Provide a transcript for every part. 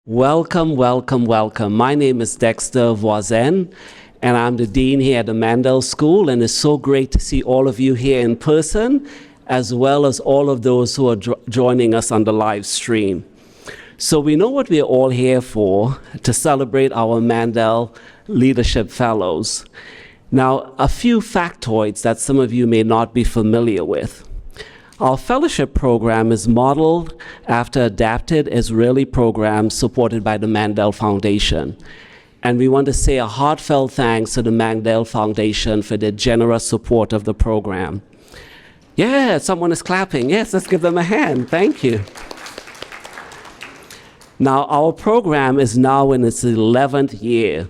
Welcome, welcome, welcome. My name is Dexter Voisin, and I'm the dean here at the Mandel School, and it's so great to see all of you here in person, as well as all of those who are joining us on the live stream. So we know what we're all here for, to celebrate our Mandel Leadership Fellows. Now, a few factoids that some of you may not be familiar with. Our fellowship program is modeled after adapted Israeli programs supported by the Mandel Foundation. And we want to say a heartfelt thanks to the Mandel Foundation for their generous support of the program. Yeah, someone is clapping. Yes, let's give them a hand. Thank you. Now, our program is now in its 11th year,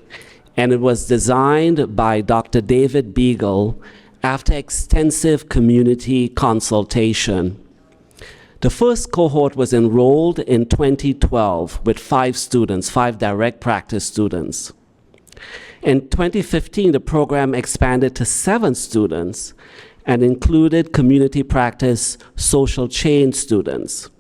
and it was designed by Dr. David Beagle after extensive community consultation. The first cohort was enrolled in 2012 with 5 direct practice students. In 2015, the program expanded to 7 students and included community practice social change students.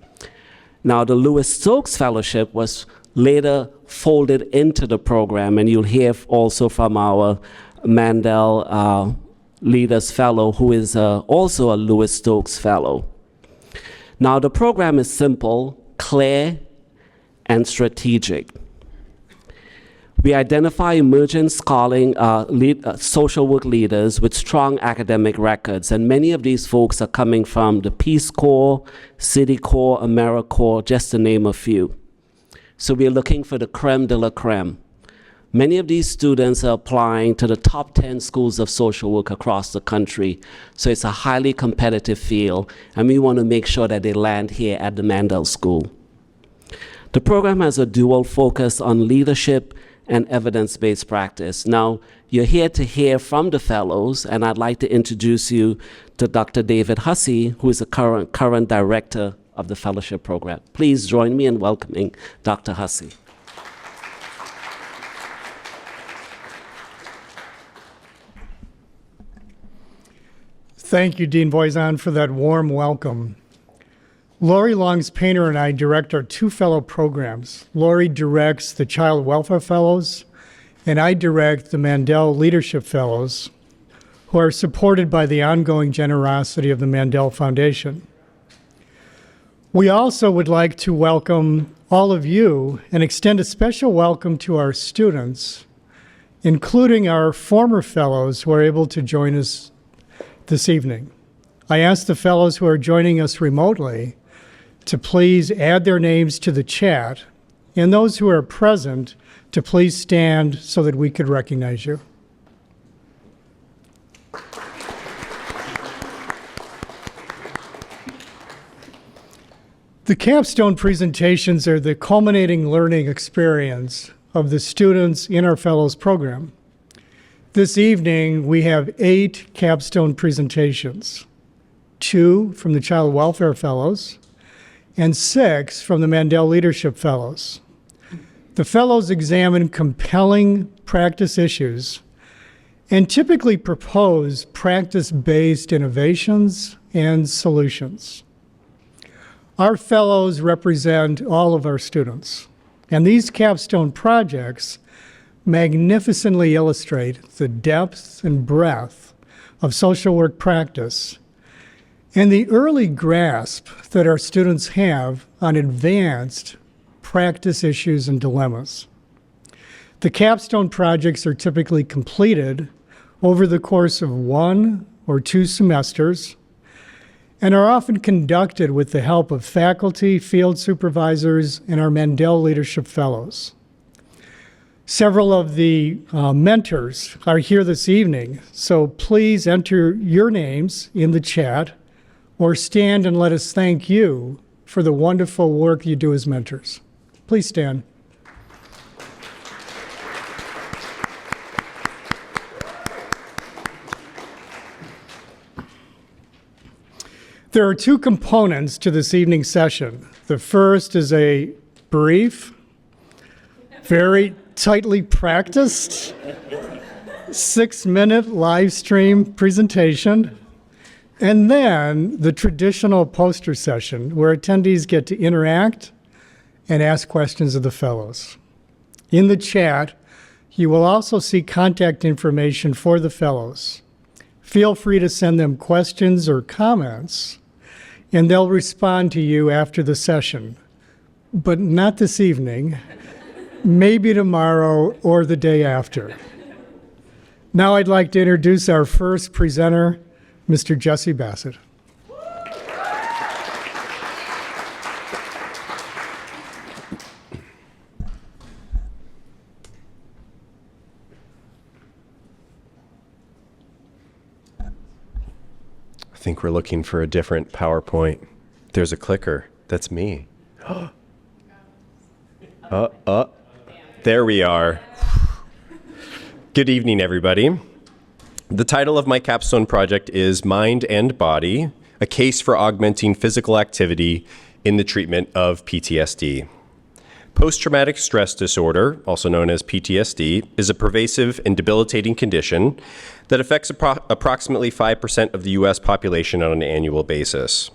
Now, the Lewis Stokes Fellowship was later folded into the program, and you'll hear also from our Mandel Leaders Fellow, who is also a Lewis Stokes Fellow. Now, the program is simple, clear, and strategic. We identify emerging social work leaders with strong academic records, and many of these folks are coming from the Peace Corps, City Corps, AmeriCorps, just to name a few. So we're looking for the creme de la creme. Many of these students are applying to the top 10 schools of social work across the country. So it's a highly competitive field, and we want to make sure that they land here at the Mandel School. The program has a dual focus on leadership and evidence-based practice. Now, you're here to hear from the fellows, and I'd like to introduce you to Dr. David Hussey, who is the current director of the fellowship program. Please join me in welcoming Dr. Hussey. Thank you, Dean Voisin, for that warm welcome. Lori Longs-Painter and I direct our 2 fellow programs. Lori directs the Child Welfare Fellows, and I direct the Mandel Leadership Fellows, who are supported by the ongoing generosity of the Mandel Foundation. We also would like to welcome all of you and extend a special welcome to our students, including our former fellows who are able to join us this evening. I ask the fellows who are joining us remotely to please add their names to the chat, and those who are present to please stand so that we could recognize you. The capstone presentations are the culminating learning experience of the students in our fellows program. This evening, we have 8 capstone presentations, 2 from the Child Welfare Fellows and 6 from the Mandel Leadership Fellows. The fellows examine compelling practice issues and typically propose practice-based innovations and solutions. Our fellows represent all of our students, and these capstone projects magnificently illustrate the depth and breadth of social work practice and the early grasp that our students have on advanced practice issues and dilemmas. The capstone projects are typically completed over the course of 1 or 2 semesters and are often conducted with the help of faculty, field supervisors, and our Mandel Leadership Fellows. Several of the mentors are here this evening, so please enter your names in the chat or stand and let us thank you for the wonderful work you do as mentors. Please stand. There are 2 components to this evening's session. The first is a brief, very tightly practiced 6-minute live stream presentation, and then the traditional poster session where attendees get to interact and ask questions of the fellows. In the chat, you will also see contact information for the fellows. Feel free to send them questions or comments, and they'll respond to you after the session. But not this evening, maybe tomorrow or the day after. Now I'd like to introduce our first presenter, Mr. Jesse Bassett. I think we're looking for a different PowerPoint. There's a clicker. That's me. There we are. Good evening, everybody. The title of my capstone project is Mind and Body, a case for augmenting physical activity in the treatment of PTSD. Post-traumatic stress disorder, also known as PTSD, is a pervasive and debilitating condition that affects approximately 5% of the U.S. population on an annual basis.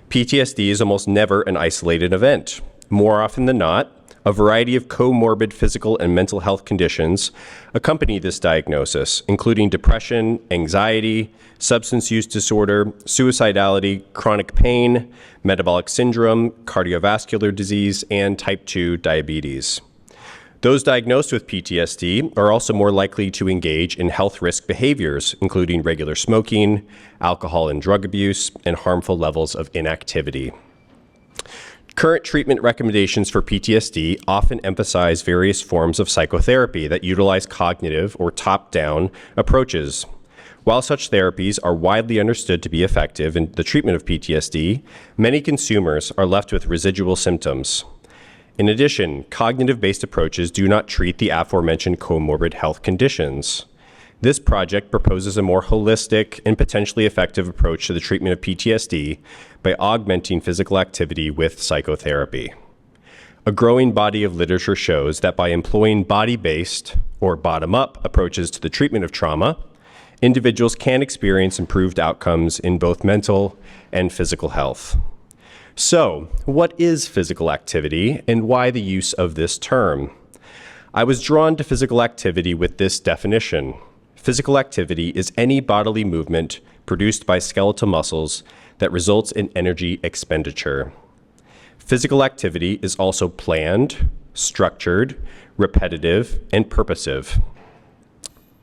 PTSD is almost never an isolated event. More often than not, a variety of comorbid physical and mental health conditions accompany this diagnosis, including depression, anxiety, substance use disorder, suicidality, chronic pain, metabolic syndrome, cardiovascular disease, and type 2 diabetes. Those diagnosed with PTSD are also more likely to engage in health risk behaviors, including regular smoking, alcohol and drug abuse, and harmful levels of inactivity. Current treatment recommendations for PTSD often emphasize various forms of psychotherapy that utilize cognitive or top-down approaches. While such therapies are widely understood to be effective in the treatment of PTSD, many consumers are left with residual symptoms. In addition, cognitive-based approaches do not treat the aforementioned comorbid health conditions. This project proposes a more holistic and potentially effective approach to the treatment of PTSD by augmenting physical activity with psychotherapy. A growing body of literature shows that by employing body-based or bottom-up approaches to the treatment of trauma, individuals can experience improved outcomes in both mental and physical health. So, what is physical activity and why the use of this term? I was drawn to physical activity with this definition. Physical activity is any bodily movement produced by skeletal muscles that results in energy expenditure. Physical activity is also planned, structured, repetitive, and purposive.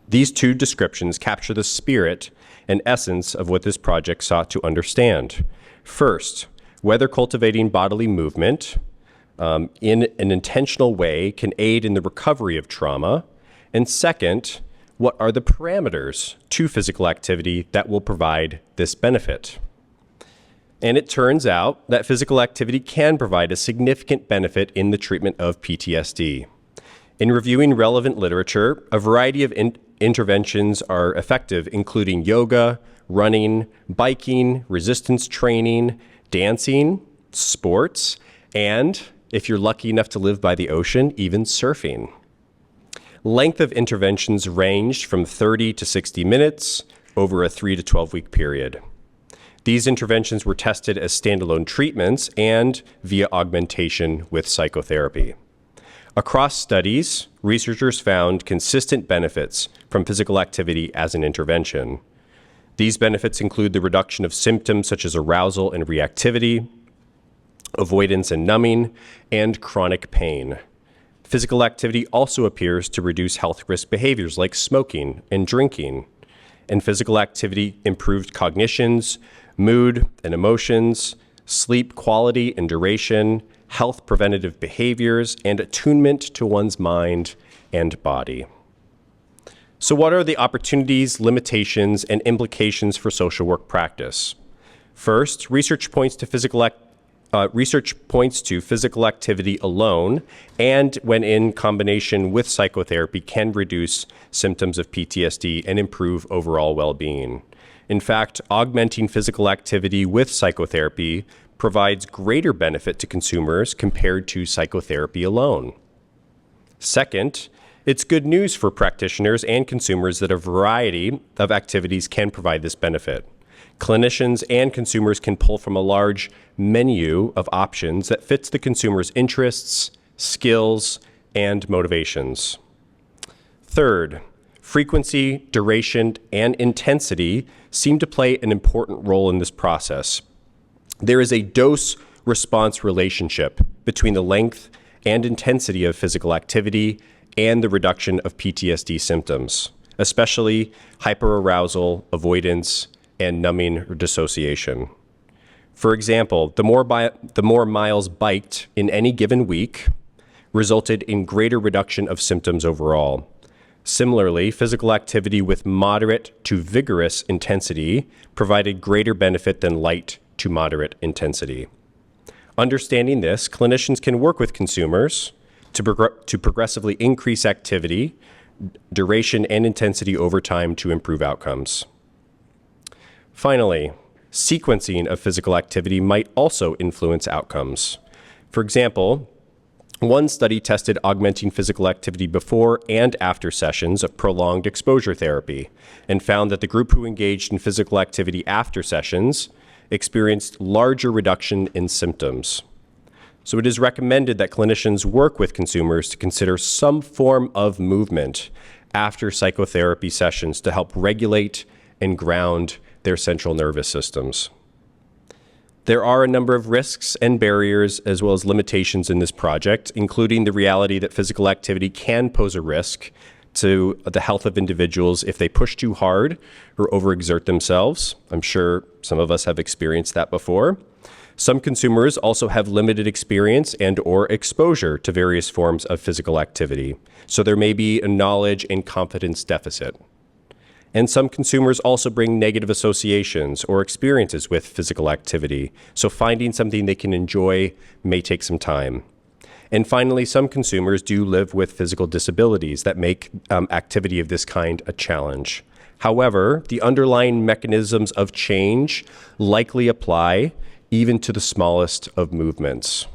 These two descriptions capture the spirit and essence of what this project sought to understand. First, whether cultivating bodily movement in an intentional way can aid in the recovery of trauma, and second, what are the parameters to physical activity that will provide this benefit? And it turns out that physical activity can provide a significant benefit in the treatment of PTSD. In reviewing relevant literature, a variety of interventions are effective, including yoga, running, biking, resistance training, dancing, sports, and, if you're lucky enough to live by the ocean, even surfing. Length of interventions ranged from 30 to 60 minutes over a 3 to 12 week period. These interventions were tested as standalone treatments and via augmentation with psychotherapy. Across studies, researchers found consistent benefits from physical activity as an intervention. These benefits include the reduction of symptoms such as arousal and reactivity, avoidance and numbing, and chronic pain. Physical activity also appears to reduce health risk behaviors like smoking and drinking. And physical activity improved cognitions, mood and emotions, sleep quality and duration, health preventative behaviors, and attunement to one's mind and body. So what are the opportunities, limitations, and implications for social work practice? First, research points to physical activity alone and when in combination with psychotherapy can reduce symptoms of PTSD and improve overall well-being. In fact, augmenting physical activity with psychotherapy provides greater benefit to consumers compared to psychotherapy alone. Second, it's good news for practitioners and consumers that a variety of activities can provide this benefit. Clinicians and consumers can pull from a large menu of options that fits the consumer's interests, skills, and motivations. Third, frequency, duration, and intensity seem to play an important role in this process. There is a dose-response relationship between the length and intensity of physical activity and the reduction of PTSD symptoms, especially hyperarousal, avoidance, and numbing or dissociation. For example, the more miles biked in any given week resulted in greater reduction of symptoms overall. Similarly, physical activity with moderate to vigorous intensity provided greater benefit than light to moderate intensity. Understanding this, clinicians can work with consumers to progressively increase activity, duration, and intensity over time to improve outcomes. Finally, sequencing of physical activity might also influence outcomes. For example, one study tested augmenting physical activity before and after sessions of prolonged exposure therapy and found that the group who engaged in physical activity after sessions experienced larger reduction in symptoms. So it is recommended that clinicians work with consumers to consider some form of movement after psychotherapy sessions to help regulate and ground their central nervous systems. There are a number of risks and barriers as well as limitations in this project, including the reality that physical activity can pose a risk to the health of individuals if they push too hard or overexert themselves. I'm sure some of us have experienced that before. Some consumers also have limited experience and or exposure to various forms of physical activity, so there may be a knowledge and confidence deficit. And some consumers also bring negative associations or experiences with physical activity, so finding something they can enjoy may take some time. And finally, some consumers do live with physical disabilities that make activity of this kind a challenge. However, the underlying mechanisms of change likely apply even to the smallest of movements.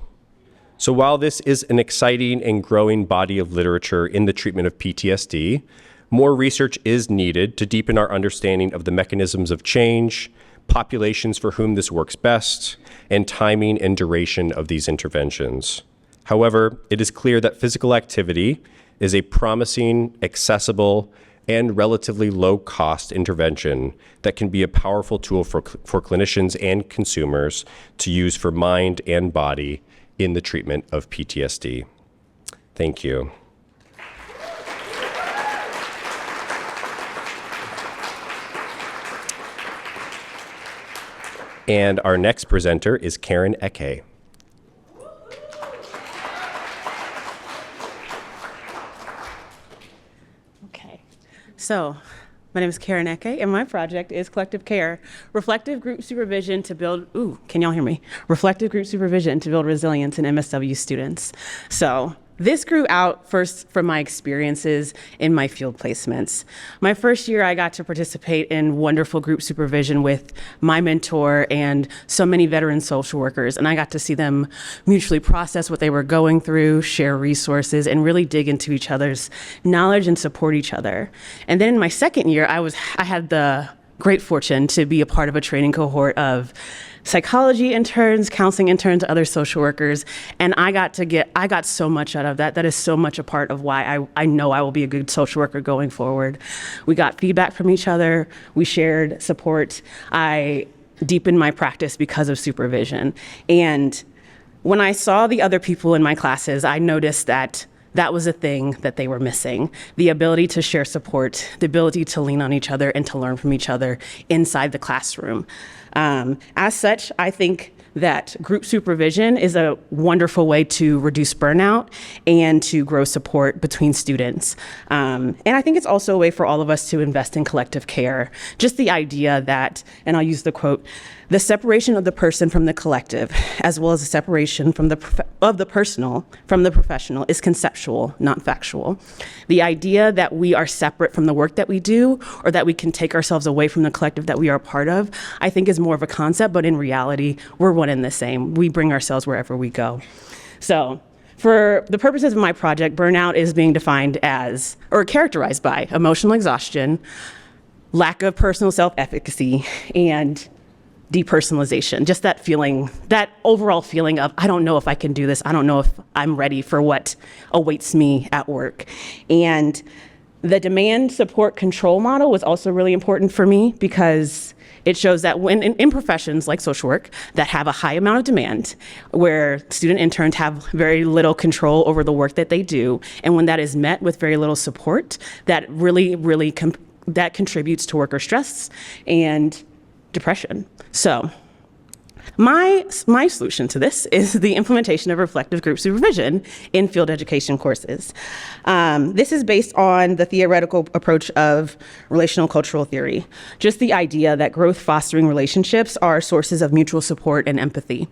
So while this is an exciting and growing body of literature in the treatment of PTSD, more research is needed to deepen our understanding of the mechanisms of change, populations for whom this works best, and timing and duration of these interventions. However, it is clear that physical activity is a promising, accessible, and relatively low-cost intervention that can be a powerful tool for clinicians and consumers to use for mind and body in the treatment of PTSD. Thank you. And our next presenter is Karen Eke. Okay, so my name is Karen Eke, and my project is Collective Care, reflective group supervision to build, can y'all hear me? Reflective group supervision to build resilience in MSW students. So this grew out first from my experiences in my field placements. My first year, I got to participate in wonderful group supervision with my mentor and so many veteran social workers, and I got to see them mutually process what they were going through, share resources, and really dig into each other's knowledge and support each other. And then in my second year, I had the great fortune to be a part of a training cohort of psychology interns, counseling interns, other social workers, and I got so much out of that. That is so much a part of why I know I will be a good social worker going forward. We got feedback from each other, we shared support. I deepened my practice because of supervision. And when I saw the other people in my classes, I noticed that that was a thing that they were missing. The ability to share support, the ability to lean on each other and to learn from each other inside the classroom. As such, I think that group supervision is a wonderful way to reduce burnout and to grow support between students. And I think it's also a way for all of us to invest in collective care. Just the idea that, and I'll use the quote, the separation of the person from the collective, as well as the separation from of the personal from the professional, is conceptual, not factual. The idea that we are separate from the work that we do, or that we can take ourselves away from the collective that we are a part of, I think is more of a concept, but in reality, we're one and the same. We bring ourselves wherever we go. So for the purposes of my project, burnout is being defined as, or characterized by, emotional exhaustion, lack of personal self-efficacy, and depersonalization, just that feeling, that overall feeling of, I don't know if I can do this. I don't know if I'm ready for what awaits me at work. And the demand support control model was also really important for me because it shows that when in professions like social work that have a high amount of demand, where student interns have very little control over the work that they do, and when that is met with very little support, that really that contributes to worker stress and depression. So my solution to this is the implementation of reflective group supervision in field education courses. This is based on the theoretical approach of relational cultural theory, just the idea that growth fostering relationships are sources of mutual support and empathy.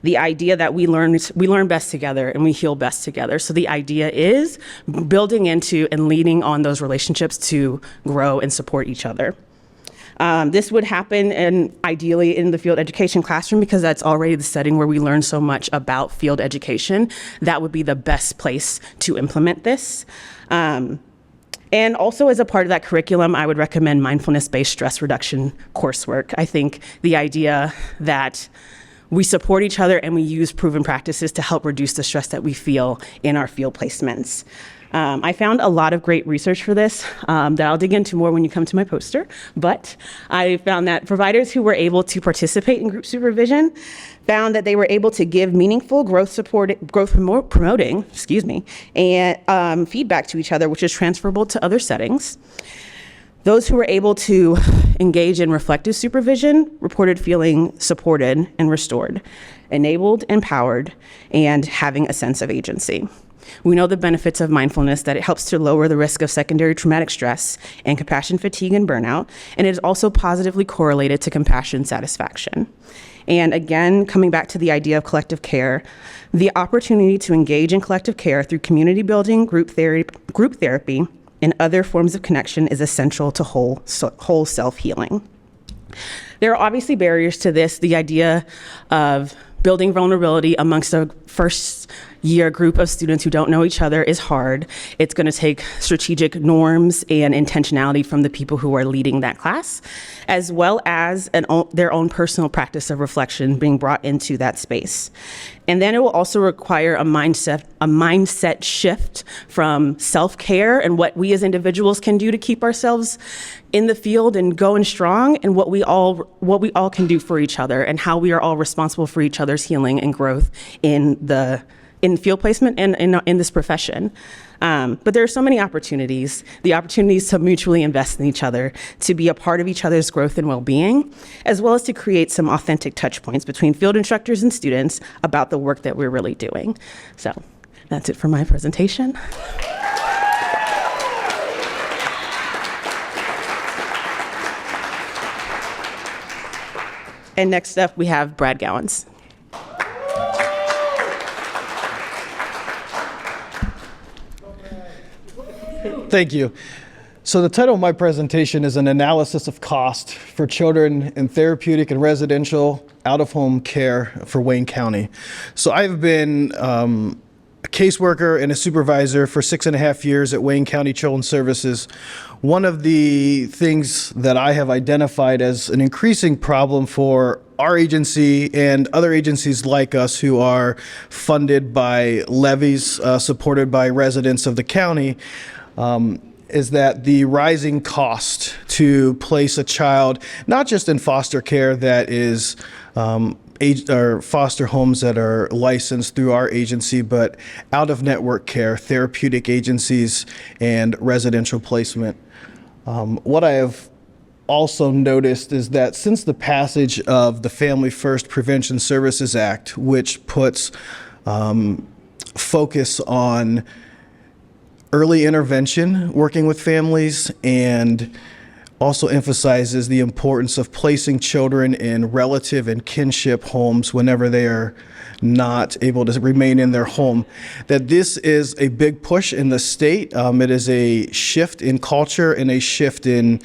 The idea that we learn best together and we heal best together. So the idea is building into and leading on those relationships to grow and support each other. This would happen ideally in the field education classroom because that's already the setting where we learn so much about field education. That would be the best place to implement this. And also as a part of that curriculum, I would recommend mindfulness-based stress reduction coursework. I think the idea that we support each other and we use proven practices to help reduce the stress that we feel in our field placements. I found a lot of great research for this that I'll dig into more when you come to my poster, but I found that providers who were able to participate in group supervision found that they were able to give meaningful growth promoting, and feedback to each other, which is transferable to other settings. Those who were able to engage in reflective supervision reported feeling supported and restored, enabled, empowered, and having a sense of agency. We know the benefits of mindfulness, that it helps to lower the risk of secondary traumatic stress and compassion fatigue and burnout, and it is also positively correlated to compassion satisfaction. And again, coming back to the idea of collective care, the opportunity to engage in collective care through community building, group therapy, and other forms of connection is essential to whole self-healing. There are obviously barriers to this. The idea of building vulnerability amongst a first year group of students who don't know each other is hard. It's going to take strategic norms and intentionality from the people who are leading that class, as well as their own personal practice of reflection being brought into that space. And then it will also require a mindset shift from self-care and what we as individuals can do to keep ourselves in the field and going strong, and what we all can do for each other, and how we are all responsible for each other's healing and growth in field placement and in this profession. But there are so many opportunities, the opportunities to mutually invest in each other, to be a part of each other's growth and well-being, as well as to create some authentic touch points between field instructors and students about the work that we're really doing. So that's it for my presentation. And next up, we have Brad Gowans. Thank you. So the title of my presentation is an analysis of cost for children in therapeutic and residential out-of-home care for Wayne County. So I've been a caseworker and a supervisor for 6.5 years at Wayne County Children's Services. One of the things that I have identified as an increasing problem for our agency and other agencies like us who are funded by levies supported by residents of the county is that the rising cost to place a child, not just in foster care that is or foster homes that are licensed through our agency, but out-of-network care, therapeutic agencies, and residential placement. What I have also noticed is that since the passage of the Family First Prevention Services Act, which puts focus on early intervention, working with families, and also emphasizes the importance of placing children in relative and kinship homes whenever they are not able to remain in their home, that this is a big push in the state. It is a shift in culture and a shift in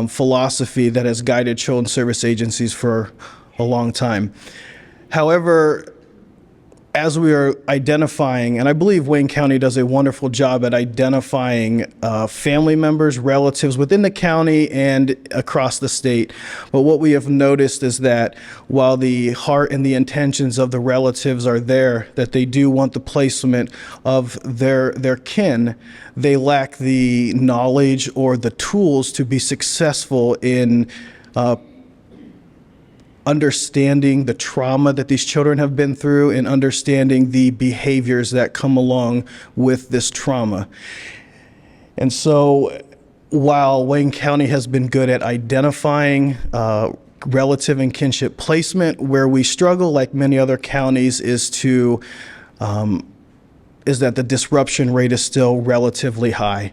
philosophy that has guided children's service agencies for a long time. However, as we are identifying, and I believe Wayne County does a wonderful job at identifying family members, relatives within the county and across the state. But what we have noticed is that while the heart and the intentions of the relatives are there, that they do want the placement of their kin, they lack the knowledge or the tools to be successful in understanding the trauma that these children have been through and understanding the behaviors that come along with this trauma. And so while Wayne County has been good at identifying relative and kinship placement, where we struggle, like many other counties, is that the disruption rate is still relatively high.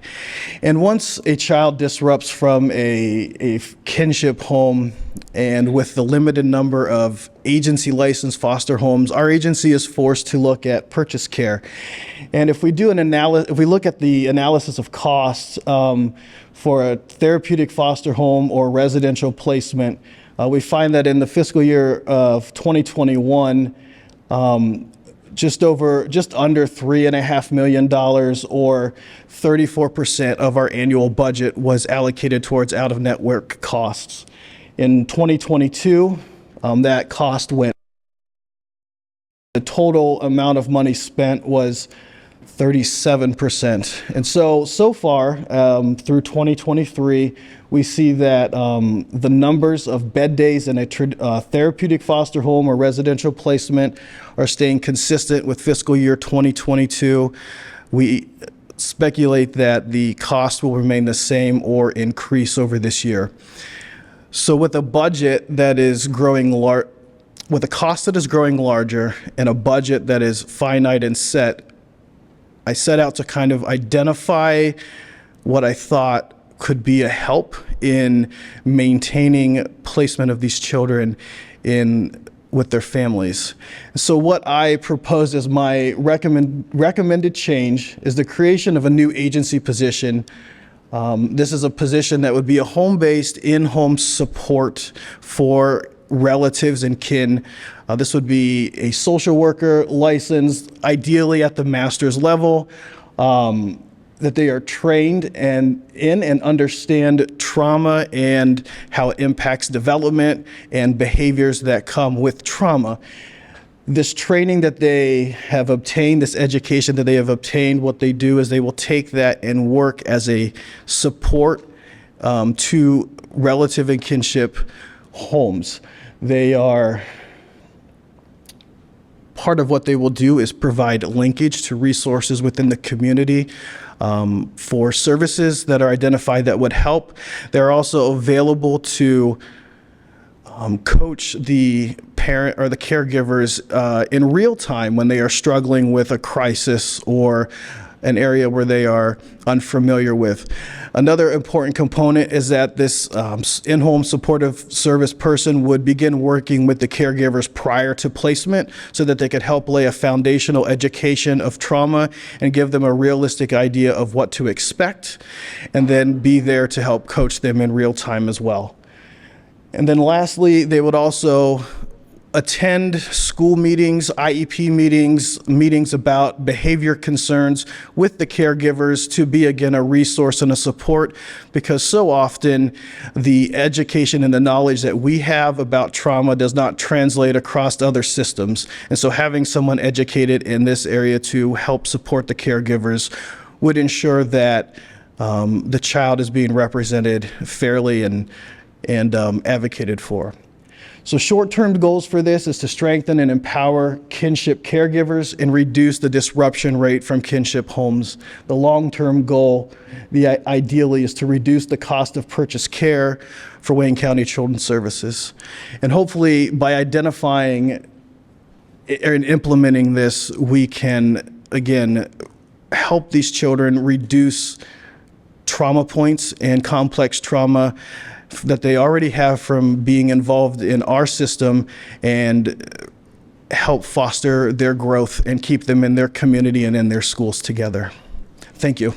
And once a child disrupts from a kinship home, and with the limited number of agency licensed foster homes, our agency is forced to look at purchase care. And if we do if we look at the analysis of costs for a therapeutic foster home or residential placement, we find that in the fiscal year of 2021, just under $3.5 million, or 34% of our annual budget, was allocated towards out-of-network costs. In 2022, that cost went. The total amount of money spent was 37%. And so far, through 2023, we see that the numbers of bed days in a therapeutic foster home or residential placement are staying consistent with fiscal year 2022. We speculate that the cost will remain the same or increase over this year. So with a budget that is growing with a cost that is growing larger and a budget that is finite and set, I set out to kind of identify what I thought could be a help in maintaining placement of these children with their families. So what I propose as my recommended change is the creation of a new agency position. This is a position that would be a home-based, in-home support for relatives and kin. This would be a social worker licensed, ideally at the master's level, that they are trained and understand trauma and how it impacts development and behaviors that come with trauma. This training that they have obtained, this education that they have obtained, what they do is they will take that and work as a support to relative and kinship homes. They are part of what they will do is provide linkage to resources within the community for services that are identified that would help. They're also available to coach the parent or the caregivers in real time when they are struggling with a crisis or an area where they are unfamiliar with. Another important component is that this in-home supportive service person would begin working with the caregivers prior to placement so that they could help lay a foundational education of trauma and give them a realistic idea of what to expect, and then be there to help coach them in real time as well. And then lastly, they would also attend school meetings, IEP meetings about behavior concerns with the caregivers to be, again, a resource and a support, because so often the education and the knowledge that we have about trauma does not translate across other systems. And so having someone educated in this area to help support the caregivers would ensure that the child is being represented fairly and advocated for. So short-term goals for this is to strengthen and empower kinship caregivers and reduce the disruption rate from kinship homes. The long-term goal, ideally, is to reduce the cost of purchase care for Wayne County Children's Services. And hopefully, by identifying and implementing this, we can, again, help these children reduce trauma points and complex trauma that they already have from being involved in our system, and help foster their growth and keep them in their community and in their schools together. Thank you.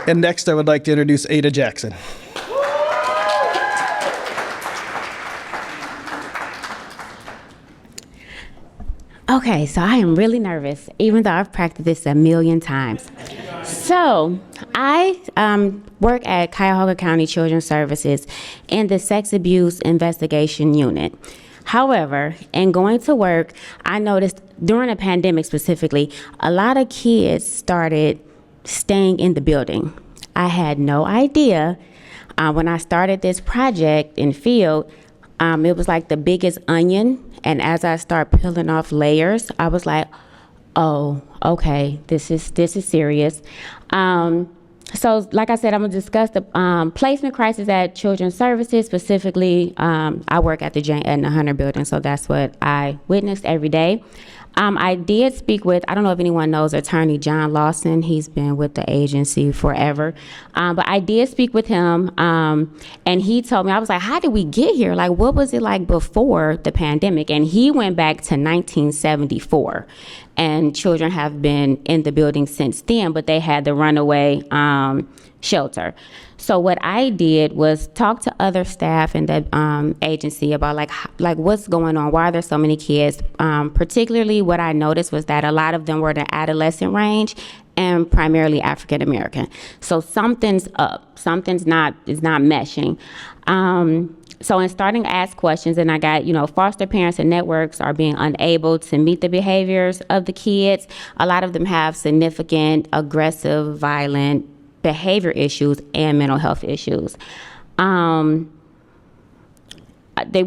And next, I would like to introduce Ada Jackson. Okay, so I am really nervous, even though I've practiced this a million times. So I work at Cuyahoga County Children's Services in the Sex Abuse Investigation Unit. However, in going to work, I noticed during the pandemic specifically, a lot of kids started staying in the building. I had no idea when I started this project in field, it was like the biggest onion. And as I start peeling off layers, I was like, oh, okay, this is serious. So like I said, I'm gonna discuss the placement crisis at Children's Services. Specifically, I work at the Jane Edna Hunter building, so that's what I witnessed every day. I did speak with, I don't know if anyone knows Attorney John Lawson. He's been with the agency forever. But I did speak with him, and he told me, I was like, how did we get here? Like, what was it like before the pandemic? And he went back to 1974. And children have been in the building since then, but they had the runaway shelter. So what I did was talk to other staff in the agency about like what's going on, why are there so many kids? Particularly what I noticed was that a lot of them were in the adolescent range and primarily African American. So something's up, something's not meshing. So in starting to ask questions, and I got, foster parents and networks are being unable to meet the behaviors of the kids. A lot of them have significant, aggressive, violent behavior issues and mental health issues. We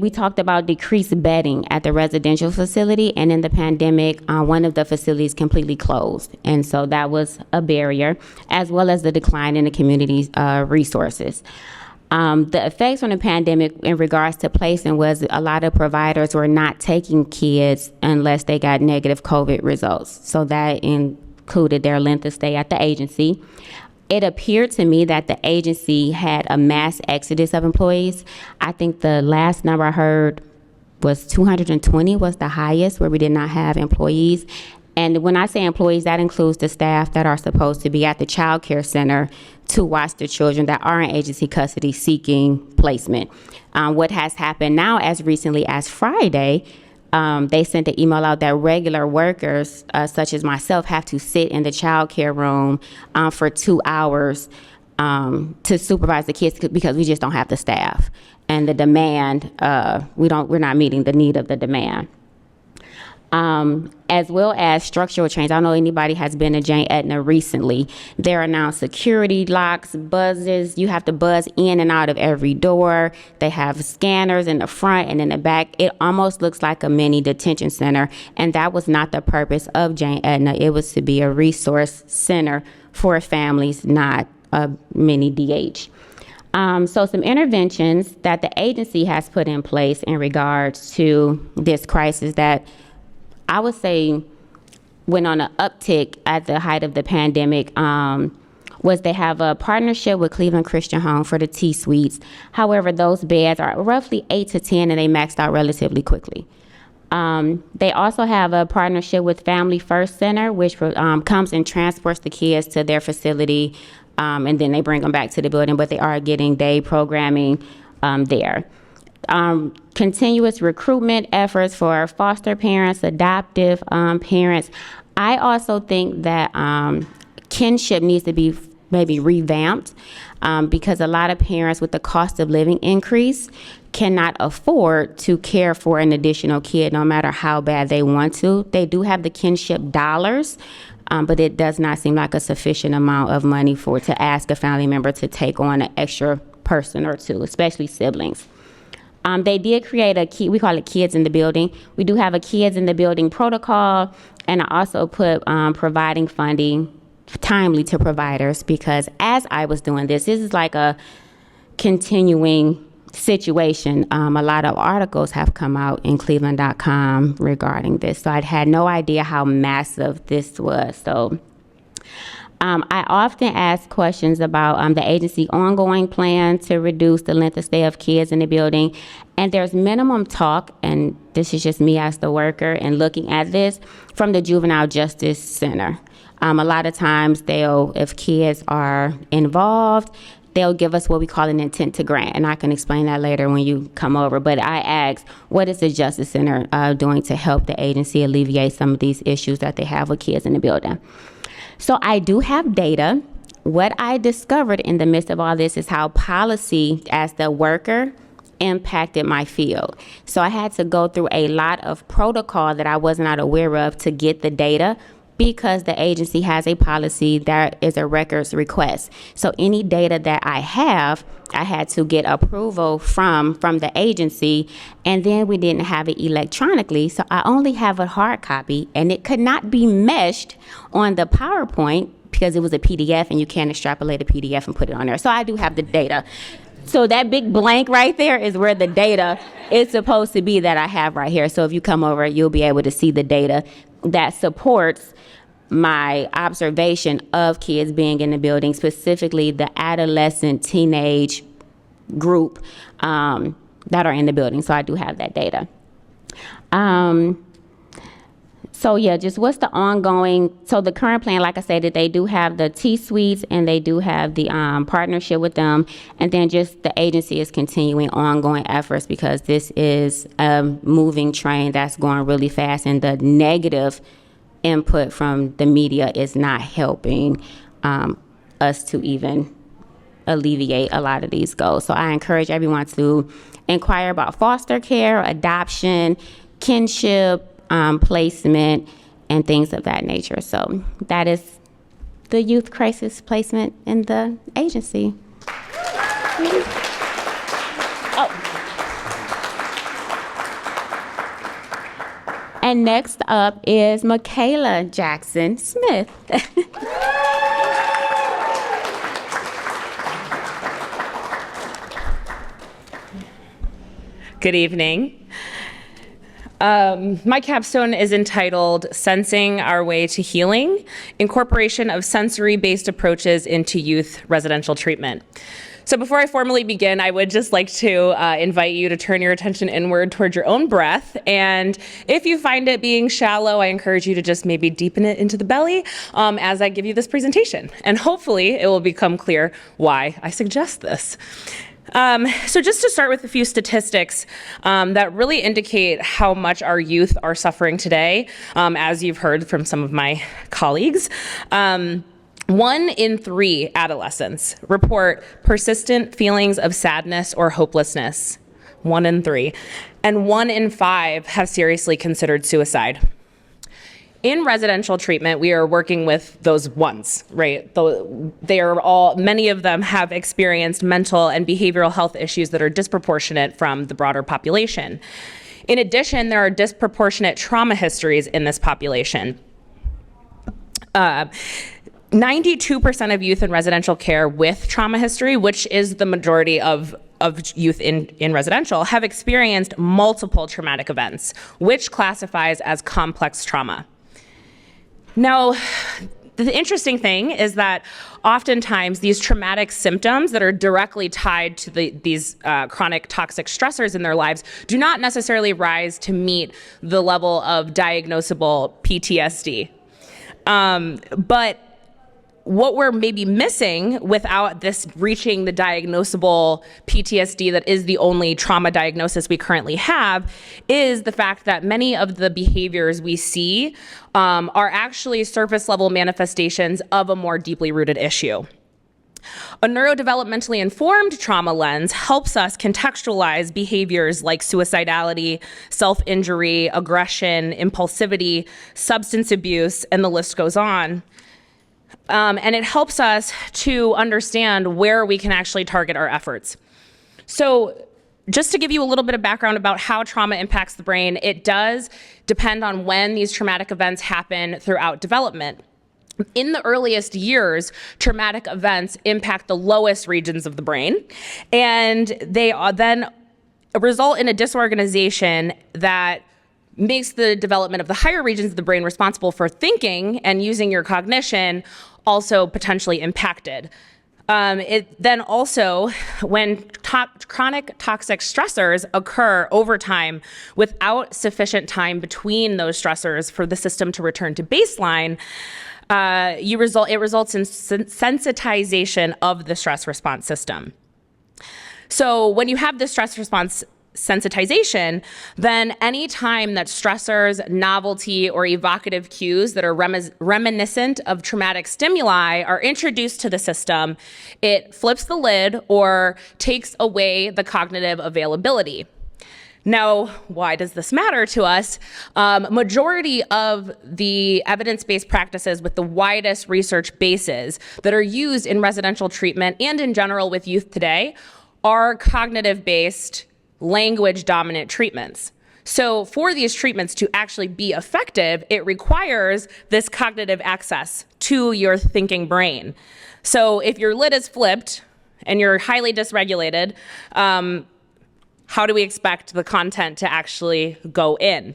talked about decreased bedding at the residential facility, and in the pandemic, one of the facilities completely closed. And so that was a barrier, as well as the decline in the community's resources. The effects from the pandemic in regards to placing was a lot of providers were not taking kids unless they got negative COVID results. So that included their length of stay at the agency. It appeared to me that the agency had a mass exodus of employees. I think the last number I heard was 220 was the highest, where we did not have employees. And when I say employees, that includes the staff that are supposed to be at the child care center to watch the children that are in agency custody seeking placement. What has happened now, as recently as Friday, they sent an email out that regular workers, such as myself, have to sit in the child care room for 2 hours to supervise the kids because we just don't have the staff. And the demand, we're not meeting the need of the demand. As well as structural change. I don't know anybody has been to Jane Edna recently. There are now security locks, buzzes. You have to buzz in and out of every door. They have scanners in the front and in the back. It almost looks like a mini detention center. And that was not the purpose of Jane Edna. It was to be a resource center for families, not a mini DH. So some interventions that the agency has put in place in regards to this crisis that I would say went on an uptick at the height of the pandemic, was they have a partnership with Cleveland Christian Home for the T-Suites. However, those beds are roughly 8 to 10 and they maxed out relatively quickly. They also have a partnership with Family First Center, which comes and transports the kids to their facility, and then they bring them back to the building, but they are getting day programming there. Continuous recruitment efforts for foster parents, adoptive parents. I also think that kinship needs to be maybe revamped because a lot of parents with the cost of living increase cannot afford to care for an additional kid no matter how bad they want to. They do have the kinship dollars, but it does not seem like a sufficient amount of money to ask a family member to take on an extra person or two, especially siblings. They did create we call it Kids in the Building. We do have a Kids in the Building protocol, and I also put providing funding timely to providers because as I was doing this is like a continuing situation. A lot of articles have come out in Cleveland.com regarding this, so I'd had no idea how massive this was. So I often ask questions about the agency ongoing plan to reduce the length of stay of kids in the building. And there's minimum talk, and this is just me as the worker and looking at this, from the Juvenile Justice Center. A lot of times if kids are involved they'll give us what we call an intent to grant, and I can explain that later when you come over. But I asked, what is the Justice Center doing to help the agency alleviate some of these issues that they have with kids in the building? So I do have data. What I discovered in the midst of all this is how policy as the worker impacted my field. So I had to go through a lot of protocol that I was not aware of to get the data, because the agency has a policy that is a records request. So any data that I have, I had to get approval from the agency, and then we didn't have it electronically, so I only have a hard copy, and it could not be meshed on the PowerPoint because it was a PDF, and you can't extrapolate a PDF and put it on there. So I do have the data. So that big blank right there is where the data is supposed to be that I have right here. So if you come over, you'll be able to see the data that supports my observation of kids being in the building, specifically the adolescent teenage group that are in the building. So I do have that data. So yeah, just what's the ongoing, so the current plan, like I said, that they do have the T-suites and they do have the partnership with them. And then just the agency is continuing ongoing efforts, because this is a moving train that's going really fast, and the negative input from the media is not helping us to even alleviate a lot of these goals. So I encourage everyone to inquire about foster care, adoption, kinship, placement, and things of that nature. So that is the youth crisis placement in the agency. Oh. And next up is Michaela Jackson Smith. Good evening. My capstone is entitled Sensing Our Way to Healing, Incorporation of Sensory-Based Approaches into Youth Residential Treatment. So before I formally begin, I would just like to invite you to turn your attention inward towards your own breath. And if you find it being shallow, I encourage you to just maybe deepen it into the belly as I give you this presentation. And hopefully it will become clear why I suggest this. So just to start with a few statistics that really indicate how much our youth are suffering today, as you've heard from some of my colleagues. 1 in 3 adolescents report persistent feelings of sadness or hopelessness. 1 in 3. And 1 in 5 have seriously considered suicide. In residential treatment, we are working with those ones, right? Many of them have experienced mental and behavioral health issues that are disproportionate from the broader population. In addition, there are disproportionate trauma histories in this population. 92% of youth in residential care with trauma history, which is the majority of youth in residential, have experienced multiple traumatic events, which classifies as complex trauma. Now, the interesting thing is that oftentimes these traumatic symptoms that are directly tied to these chronic toxic stressors in their lives do not necessarily rise to meet the level of diagnosable PTSD. But what we're maybe missing without this reaching the diagnosable PTSD that is the only trauma diagnosis we currently have is the fact that many of the behaviors we see are actually surface level manifestations of a more deeply rooted issue. A neurodevelopmentally informed trauma lens helps us contextualize behaviors like suicidality, self-injury, aggression, impulsivity, substance abuse, and the list goes on. And it helps us to understand where we can actually target our efforts. So just to give you a little bit of background about how trauma impacts the brain, it does depend on when these traumatic events happen throughout development. In the earliest years, traumatic events impact the lowest regions of the brain, and they then result in a disorganization that makes the development of the higher regions of the brain responsible for thinking and using your cognition also potentially impacted. It then also, when chronic toxic stressors occur over time without sufficient time between those stressors for the system to return to baseline, it results in sensitization of the stress response system. So when you have this stress response sensitization, then any time that stressors, novelty, or evocative cues that are reminiscent of traumatic stimuli are introduced to the system, it flips the lid or takes away the cognitive availability. Now, why does this matter to us? Majority of the evidence-based practices with the widest research bases that are used in residential treatment and in general with youth today are cognitive-based, language-dominant treatments. So for these treatments to actually be effective, it requires this cognitive access to your thinking brain. So if your lid is flipped and you're highly dysregulated, how do we expect the content to actually go in?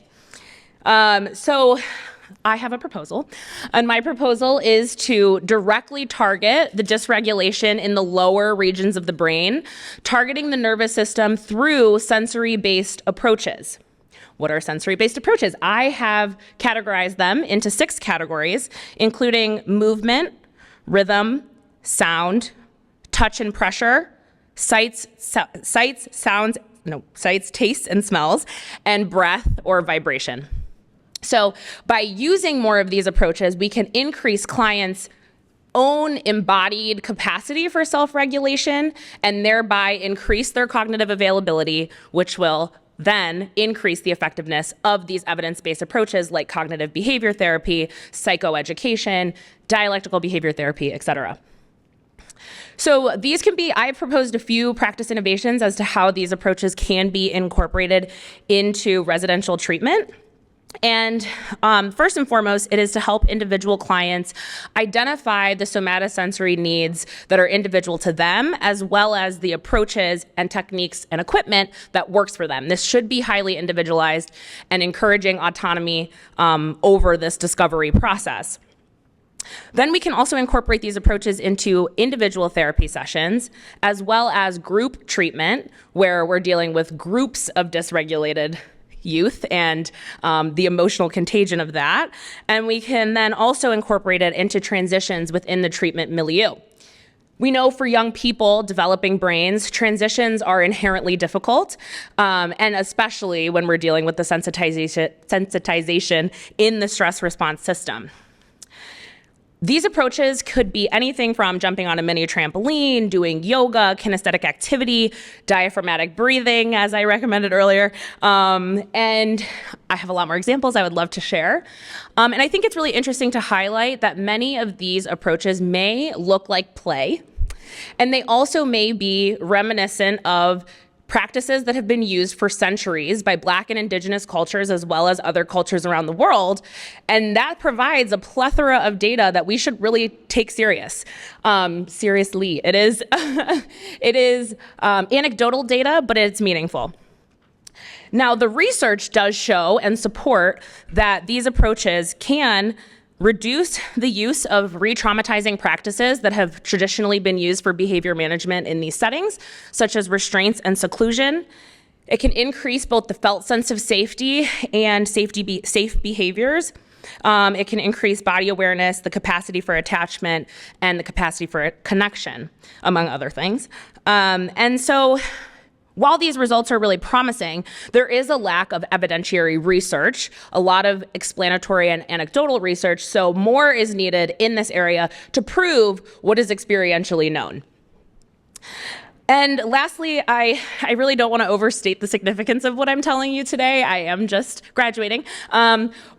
So I have a proposal, and my proposal is to directly target the dysregulation in the lower regions of the brain, targeting the nervous system through sensory-based approaches. What are sensory-based approaches? I have categorized them into 6 categories, including movement, rhythm, sound, touch and pressure, sights, tastes and smells, and breath or vibration. So by using more of these approaches, we can increase clients' own embodied capacity for self-regulation and thereby increase their cognitive availability, which will then increase the effectiveness of these evidence-based approaches like cognitive behavior therapy, psychoeducation, dialectical behavior therapy, et cetera. So these can be, I've proposed a few practice innovations as to how these approaches can be incorporated into residential treatment. And first and foremost, it is to help individual clients identify the somatosensory needs that are individual to them, as well as the approaches and techniques and equipment that works for them. This should be highly individualized and encouraging autonomy over this discovery process. Then we can also incorporate these approaches into individual therapy sessions, as well as group treatment, where we're dealing with groups of dysregulated youth and the emotional contagion of that. And we can then also incorporate it into transitions within the treatment milieu. We know for young people developing brains, transitions are inherently difficult, and especially when we're dealing with the sensitization in the stress response system. These approaches could be anything from jumping on a mini trampoline, doing yoga, kinesthetic activity, diaphragmatic breathing, as I recommended earlier. And I have a lot more examples I would love to share. And I think it's really interesting to highlight that many of these approaches may look like play, and they also may be reminiscent of practices that have been used for centuries by Black and Indigenous cultures as well as other cultures around the world. And that provides a plethora of data that we should really take seriously. It is, anecdotal data, but it's meaningful. Now, the research does show and support that these approaches can reduce the use of re-traumatizing practices that have traditionally been used for behavior management in these settings, such as restraints and seclusion. It can increase both the felt sense of safety and safe behaviors. It can increase body awareness, the capacity for attachment, and the capacity for connection, among other things. And so, while these results are really promising, there is a lack of evidentiary research, a lot of explanatory and anecdotal research, so more is needed in this area to prove what is experientially known. And lastly, I really don't want to overstate the significance of what I'm telling you today. I am just graduating.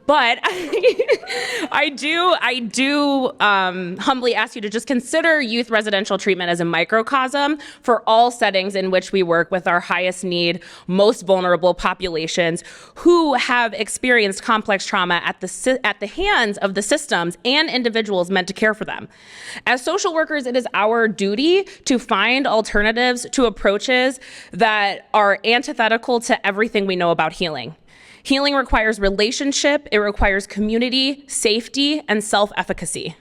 But I do humbly ask you to just consider youth residential treatment as a microcosm for all settings in which we work with our highest need, most vulnerable populations who have experienced complex trauma at the hands of the systems and individuals meant to care for them. As social workers, it is our duty to find alternatives to approaches that are antithetical to everything we know about healing. Healing requires relationship, it requires community, safety, and self-efficacy.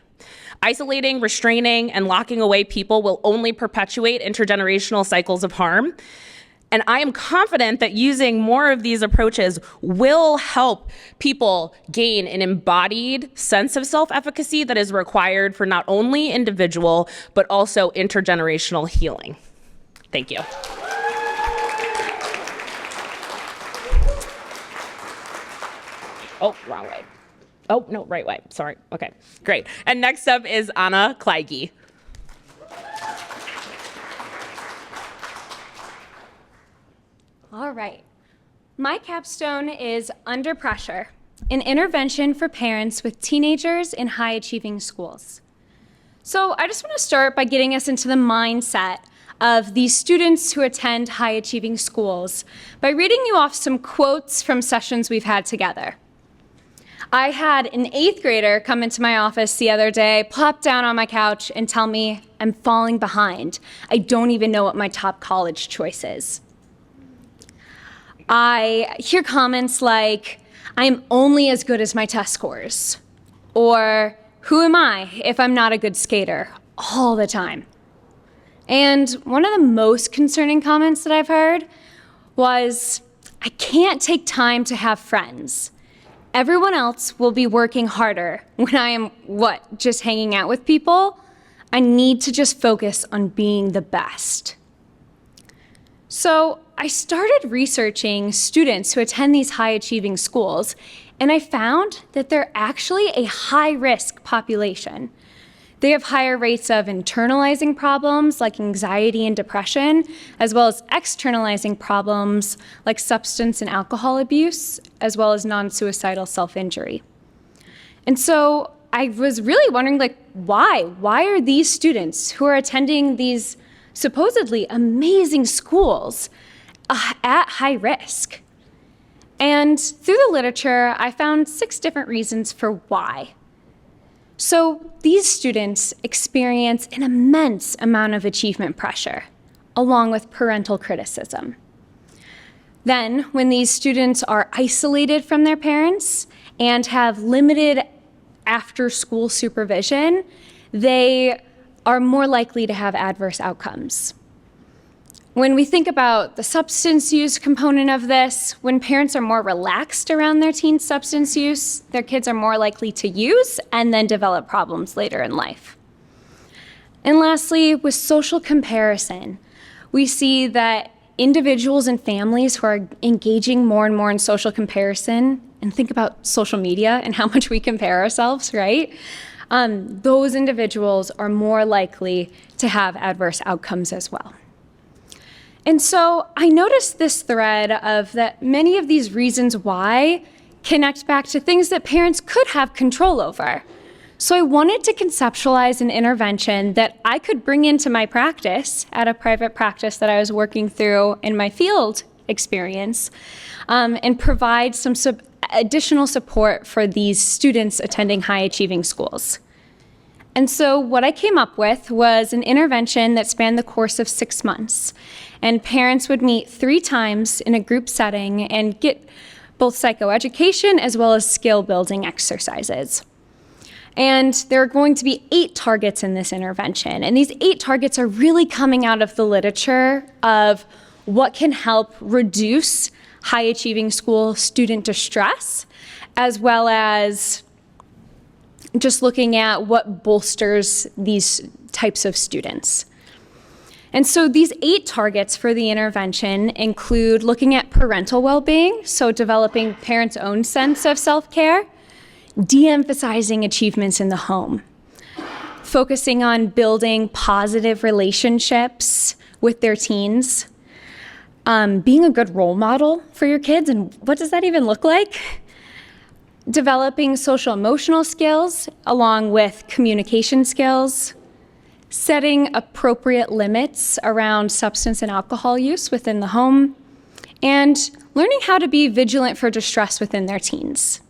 Isolating, restraining, and locking away people will only perpetuate intergenerational cycles of harm. And I am confident that using more of these approaches will help people gain an embodied sense of self-efficacy that is required for not only individual, but also intergenerational healing. Thank you. Oh, wrong way. Oh, no, right way. Sorry. Okay, great. And next up is Anna Kleige. All right. My capstone is Under Pressure, an intervention for parents with teenagers in high-achieving schools. So I just want to start by getting us into the mindset of these students who attend high-achieving schools by reading you off some quotes from sessions we've had together. I had an 8th grader come into my office the other day, plop down on my couch, and tell me, "I'm falling behind. I don't even know what my top college choice is." I hear comments like, "I'm only as good as my test scores," or "Who am I if I'm not a good skater?" all the time. And one of the most concerning comments that I've heard was, "I can't take time to have friends. Everyone else will be working harder when I am, just hanging out with people? I need to just focus on being the best." So I started researching students who attend these high-achieving schools, and I found that they're actually a high-risk population. They have higher rates of internalizing problems like anxiety and depression, as well as externalizing problems like substance and alcohol abuse, as well as non-suicidal self-injury. And so I was really wondering, why? Why are these students who are attending these supposedly amazing schools at high risk? And through the literature, I found 6 different reasons for why. So these students experience an immense amount of achievement pressure, along with parental criticism. Then, when these students are isolated from their parents and have limited after-school supervision, they are more likely to have adverse outcomes. When we think about the substance use component of this, when parents are more relaxed around their teen's substance use, their kids are more likely to use and then develop problems later in life. And lastly, with social comparison, we see that individuals and families who are engaging more and more in social comparison, and think about social media and how much we compare ourselves, right? Those individuals are more likely to have adverse outcomes as well. And so I noticed this thread of that many of these reasons why connect back to things that parents could have control over. So I wanted to conceptualize an intervention that I could bring into my practice at a private practice that I was working through in my field experience, and provide some additional support for these students attending high-achieving schools. And so what I came up with was an intervention that spanned the course of 6 months. And parents would meet 3 times in a group setting and get both psychoeducation as well as skill-building exercises. And there are going to be 8 targets in this intervention. And these 8 targets are really coming out of the literature of what can help reduce high-achieving school student distress, as well as just looking at what bolsters these types of students. And so these 8 targets for the intervention include looking at parental well-being, so developing parents' own sense of self-care, de-emphasizing achievements in the home, focusing on building positive relationships with their teens, being a good role model for your kids, and what does that even look like? Developing social emotional skills along with communication skills, setting appropriate limits around substance and alcohol use within the home, and learning how to be vigilant for distress within their teens.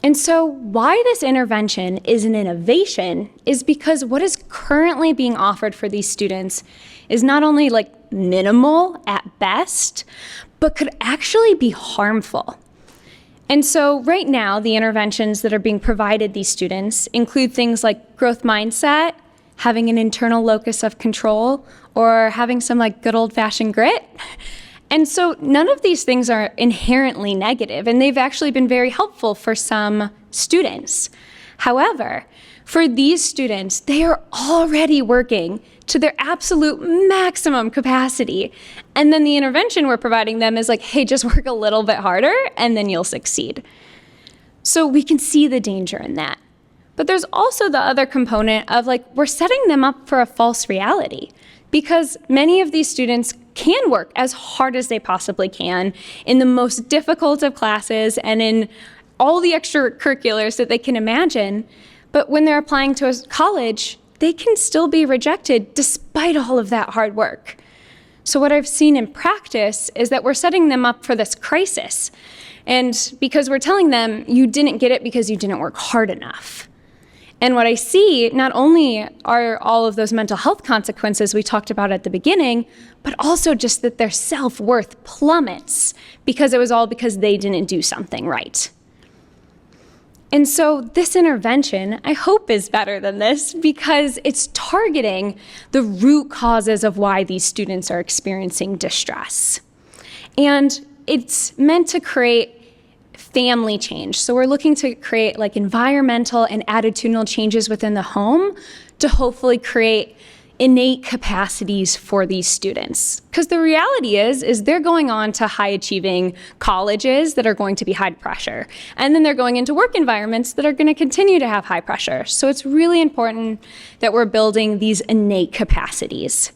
And so why this intervention is an innovation is because what is currently being offered for these students is not only minimal at best, but could actually be harmful. And so right now, the interventions that are being provided these students include things like growth mindset, having an internal locus of control, or having some like good old-fashioned grit. And so none of these things are inherently negative, and they've actually been very helpful for some students. However, for these students, they are already working to their absolute maximum capacity. And then the intervention we're providing them is like, hey, just work a little bit harder and then you'll succeed. So we can see the danger in that. But there's also the other component of like, we're setting them up for a false reality, because many of these students can work as hard as they possibly can in the most difficult of classes and in all the extracurriculars that they can imagine. But when they're applying to a college, they can still be rejected despite all of that hard work. So what I've seen in practice is that we're setting them up for this crisis. And because we're telling them, you didn't get it because you didn't work hard enough. And what I see, not only are all of those mental health consequences we talked about at the beginning, but also just that their self-worth plummets because it was all because they didn't do something right. And so this intervention, I hope, is better than this because it's targeting the root causes of why these students are experiencing distress. And it's meant to create family change. So we're looking to create like environmental and attitudinal changes within the home to hopefully create innate capacities for these students. Because the reality is they're going on to high achieving colleges that are going to be high pressure. And then they're going into work environments that are going to continue to have high pressure. So it's really important that we're building these innate capacities.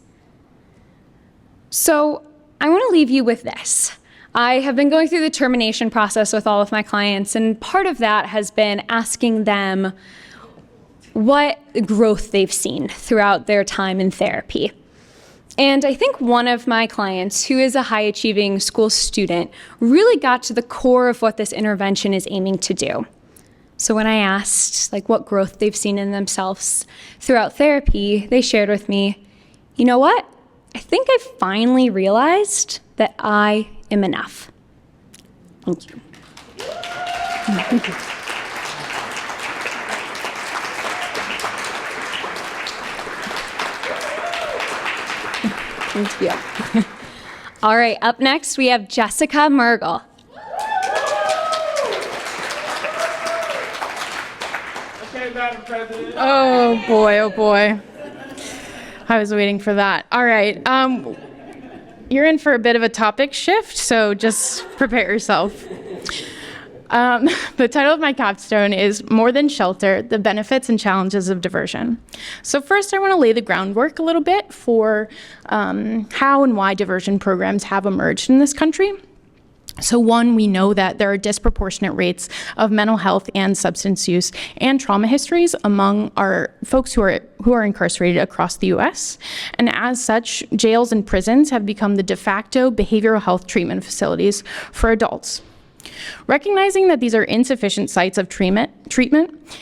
So I want to leave you with this. I have been going through the termination process with all of my clients, and part of that has been asking them what growth they've seen throughout their time in therapy. And I think one of my clients, who is a high-achieving school student, really got to the core of what this intervention is aiming to do. So when I asked like what growth they've seen in themselves throughout therapy, they shared with me, you know what? I think I finally realized that I am enough. Thank you. Thank you. Thank you. All right, up next we have Jessica Mergel. Okay, Madam President. Oh boy, oh boy. I was waiting for that. All right. You're in for a bit of a topic shift, so just prepare yourself. The title of my capstone is More Than Shelter, The Benefits and Challenges of Diversion. So first, I want to lay the groundwork a little bit for how and why diversion programs have emerged in this country. So one, we know that there are disproportionate rates of mental health and substance use and trauma histories among our folks who are incarcerated across the U.S. And as such, jails and prisons have become the de facto behavioral health treatment facilities for adults. Recognizing that these are insufficient sites of treatment,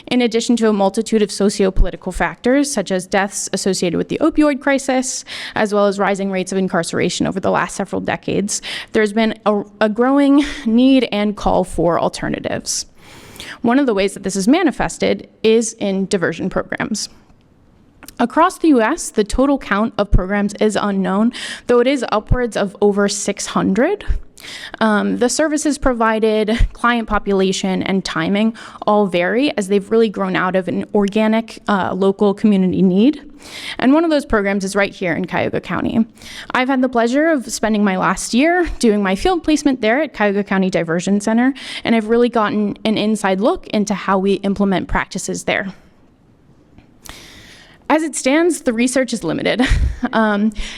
in addition to a multitude of socio-political factors, such as deaths associated with the opioid crisis, as well as rising rates of incarceration over the last several decades, there's been a growing need and call for alternatives. One of the ways that this is manifested is in diversion programs. Across the U.S., the total count of programs is unknown, though it is upwards of over 600. The services provided, client population, and timing all vary as they've really grown out of an organic local community need. And one of those programs is right here in Cuyahoga County. I've had the pleasure of spending my last year doing my field placement there at Cuyahoga County Diversion Center, and I've really gotten an inside look into how we implement practices there. As it stands, the research is limited.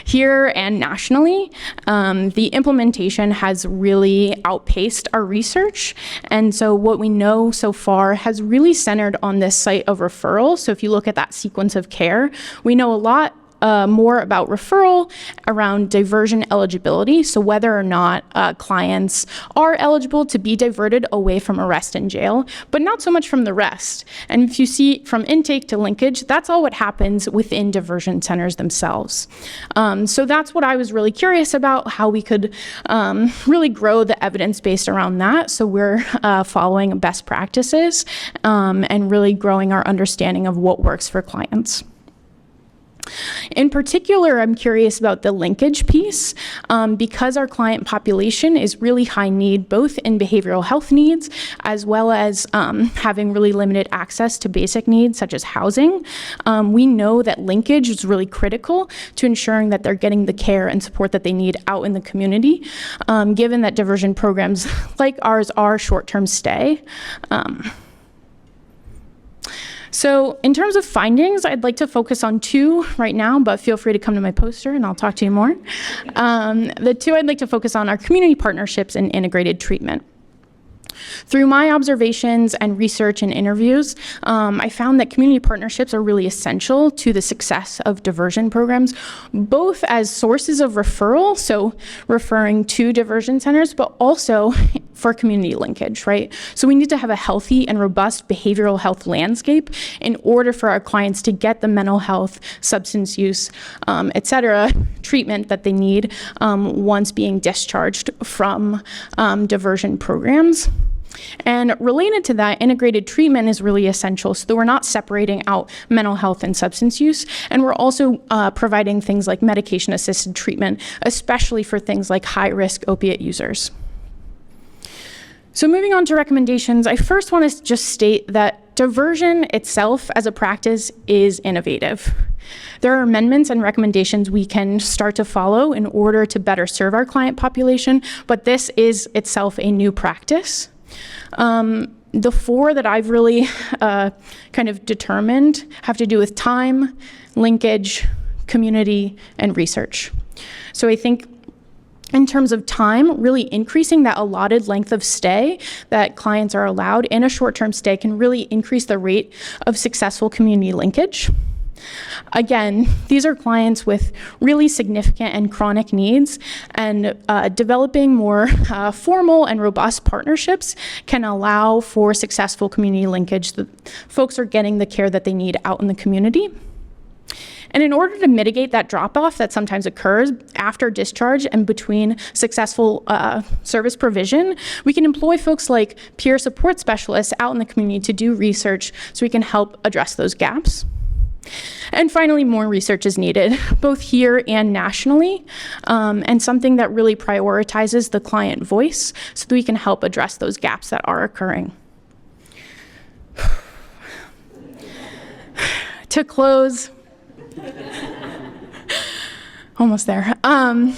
Here and nationally, the implementation has really outpaced our research. And so what we know so far has really centered on this site of referral. So if you look at that sequence of care, we know a lot more about referral around diversion eligibility, so whether or not clients are eligible to be diverted away from arrest and jail, but not so much from the rest. And if you see from intake to linkage, that's all what happens within diversion centers themselves. So that's what I was really curious about, how we could really grow the evidence based around that. So we're following best practices and really growing our understanding of what works for clients. In particular, I'm curious about the linkage piece because our client population is really high need, both in behavioral health needs as well as having really limited access to basic needs such as housing. We know that linkage is really critical to ensuring that they're getting the care and support that they need out in the community, given that diversion programs like ours are short-term stay. So in terms of findings, I'd like to focus on two right now, but feel free to come to my poster and I'll talk to you more. The two I'd like to focus on are community partnerships and integrated treatment. Through my observations and research and interviews, I found that community partnerships are really essential to the success of diversion programs, both as sources of referral, so referring to diversion centers, but also for community linkage, right? So we need to have a healthy and robust behavioral health landscape in order for our clients to get the mental health, substance use, et cetera, treatment that they need once being discharged from diversion programs. And related to that, integrated treatment is really essential so that we're not separating out mental health and substance use. And we're also providing things like medication-assisted treatment, especially for things like high-risk opiate users. So moving on to recommendations, I first want to just state that diversion itself as a practice is innovative. There are amendments and recommendations we can start to follow in order to better serve our client population, but this is itself a new practice. The four that I've really kind of determined have to do with time, linkage, community, and research. So I think in terms of time, really increasing that allotted length of stay that clients are allowed in a short-term stay can really increase the rate of successful community linkage. Again, these are clients with really significant and chronic needs, and developing more formal and robust partnerships can allow for successful community linkage. The folks are getting the care that they need out in the community. And in order to mitigate that drop-off that sometimes occurs after discharge and between successful service provision, we can employ folks like peer support specialists out in the community to do research so we can help address those gaps. And finally, more research is needed, both here and nationally, and something that really prioritizes the client voice so that we can help address those gaps that are occurring. To close, almost there. I'd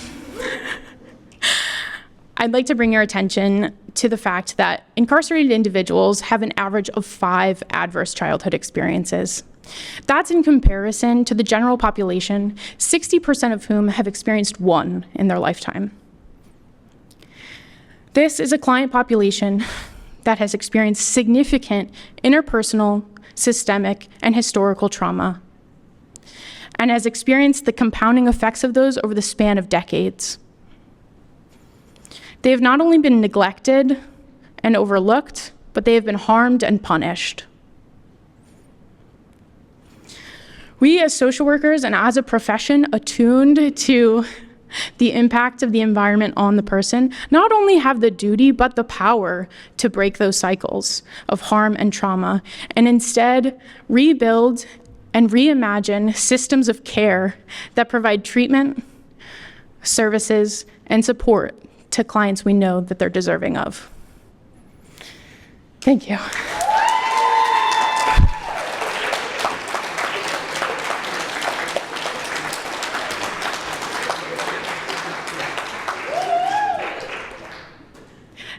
like to bring your attention to the fact that incarcerated individuals have an average of 5 adverse childhood experiences. That's in comparison to the general population, 60% of whom have experienced 1 in their lifetime. This is a client population that has experienced significant interpersonal, systemic, and historical trauma, and has experienced the compounding effects of those over the span of decades. They have not only been neglected and overlooked, but they have been harmed and punished. We as social workers and as a profession attuned to the impact of the environment on the person not only have the duty, but the power to break those cycles of harm and trauma, and instead rebuild and reimagine systems of care that provide treatment, services, and support to clients we know that they're deserving of. Thank you.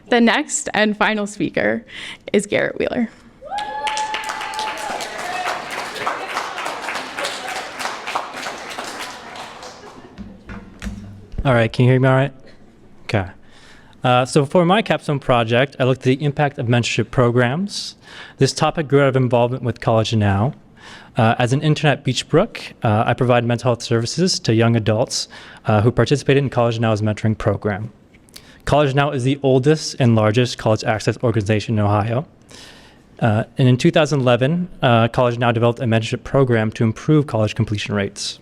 The next and final speaker is Garrett Wheeler. All right, can you hear me all right? Okay. So for my capstone project, I looked at the impact of mentorship programs. This topic grew out of involvement with College Now. As an intern at Beachbrook, I provide mental health services to young adults who participated in College Now's mentoring program. College Now is the oldest and largest college access organization in Ohio. And in 2011, College Now developed a mentorship program to improve college completion rates.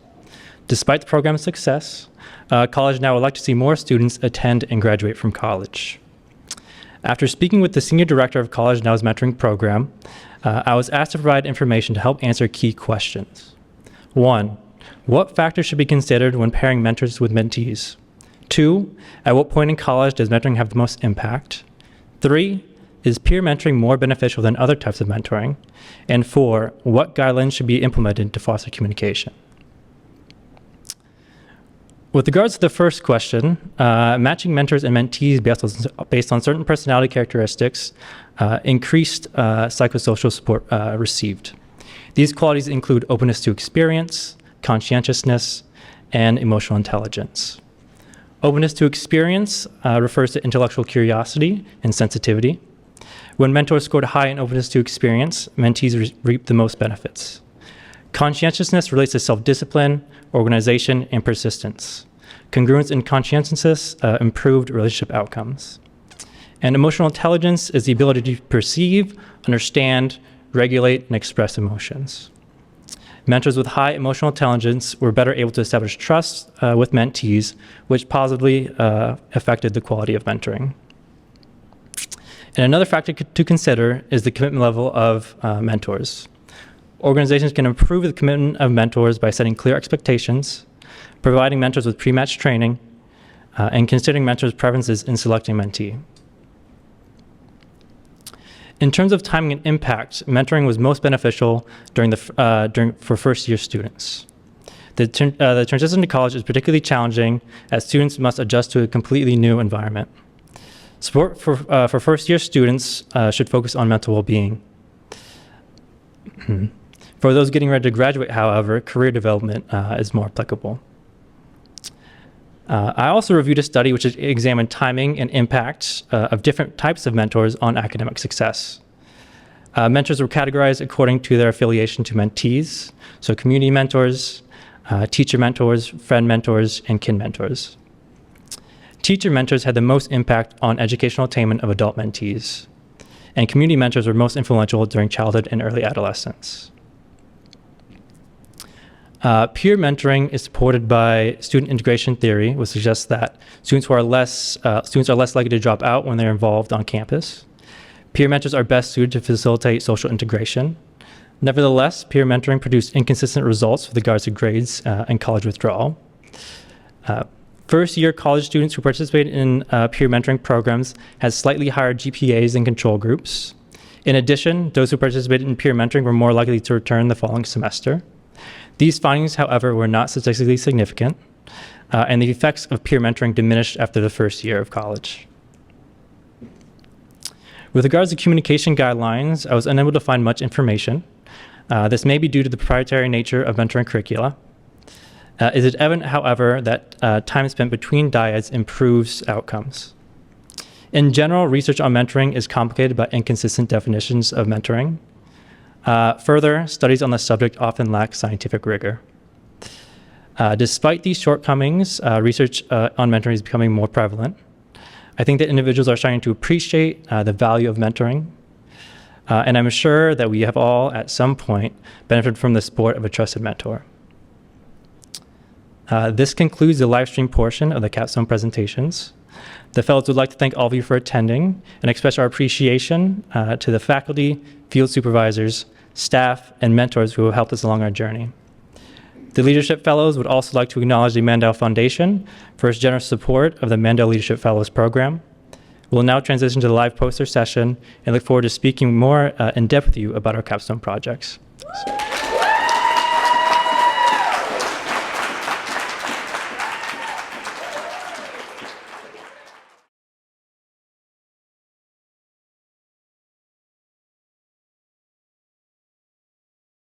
Despite the program's success, College Now would like to see more students attend and graduate from college. After speaking with the senior director of College Now's mentoring program, I was asked to provide information to help answer key questions. 1, What factors should be considered when pairing mentors with mentees? 2, at what point in college does mentoring have the most impact? 3, is peer mentoring more beneficial than other types of mentoring? And 4, what guidelines should be implemented to foster communication? With regards to the first question, matching mentors and mentees based on certain personality characteristics increased psychosocial support received. These qualities include openness to experience, conscientiousness, and emotional intelligence. Openness to experience refers to intellectual curiosity and sensitivity. When mentors scored high in openness to experience, mentees reap the most benefits. Conscientiousness relates to self-discipline, organization, and persistence. Congruence and conscientiousness improved relationship outcomes. And emotional intelligence is the ability to perceive, understand, regulate, and express emotions. Mentors with high emotional intelligence were better able to establish trust with mentees, which positively affected the quality of mentoring. And another factor to consider is the commitment level of mentors. Organizations can improve the commitment of mentors by setting clear expectations, providing mentors with pre-match training, and considering mentors' preferences in selecting a mentee. In terms of timing and impact, mentoring was most beneficial for first-year students. The transition to college is particularly challenging as students must adjust to a completely new environment. Support for first-year students should focus on mental well-being. For those getting ready to graduate, however, career development is more applicable. I also reviewed a study which examined timing and impact of different types of mentors on academic success. Mentors were categorized according to their affiliation to mentees, so community mentors, teacher mentors, friend mentors, and kin mentors. Teacher mentors had the most impact on educational attainment of adult mentees, and community mentors were most influential during childhood and early adolescence. Peer mentoring is supported by student integration theory, which suggests that students are less likely to drop out when they're involved on campus. Peer mentors are best suited to facilitate social integration. Nevertheless, peer mentoring produced inconsistent results with regards to grades and college withdrawal. First-year college students who participated in peer mentoring programs had slightly higher GPAs than control groups. In addition, those who participated in peer mentoring were more likely to return the following semester. These findings, however, were not statistically significant, and the effects of peer mentoring diminished after the first year of college. With regards to communication guidelines, I was unable to find much information. This may be due to the proprietary nature of mentoring curricula. It is evident, however, that time spent between dyads improves outcomes. In general, research on mentoring is complicated by inconsistent definitions of mentoring. Further, studies on the subject often lack scientific rigor. Despite these shortcomings, research on mentoring is becoming more prevalent. I think that individuals are starting to appreciate the value of mentoring, and I'm sure that we have all, at some point, benefited from the support of a trusted mentor. This concludes the live stream portion of the Capstone presentations. The fellows would like to thank all of you for attending and express our appreciation to the faculty, field supervisors, staff, and mentors who have helped us along our journey. The Leadership Fellows would also like to acknowledge the Mandel Foundation for its generous support of the Mandel Leadership Fellows program. We'll now transition to the live poster session and look forward to speaking more in depth with you about our Capstone projects.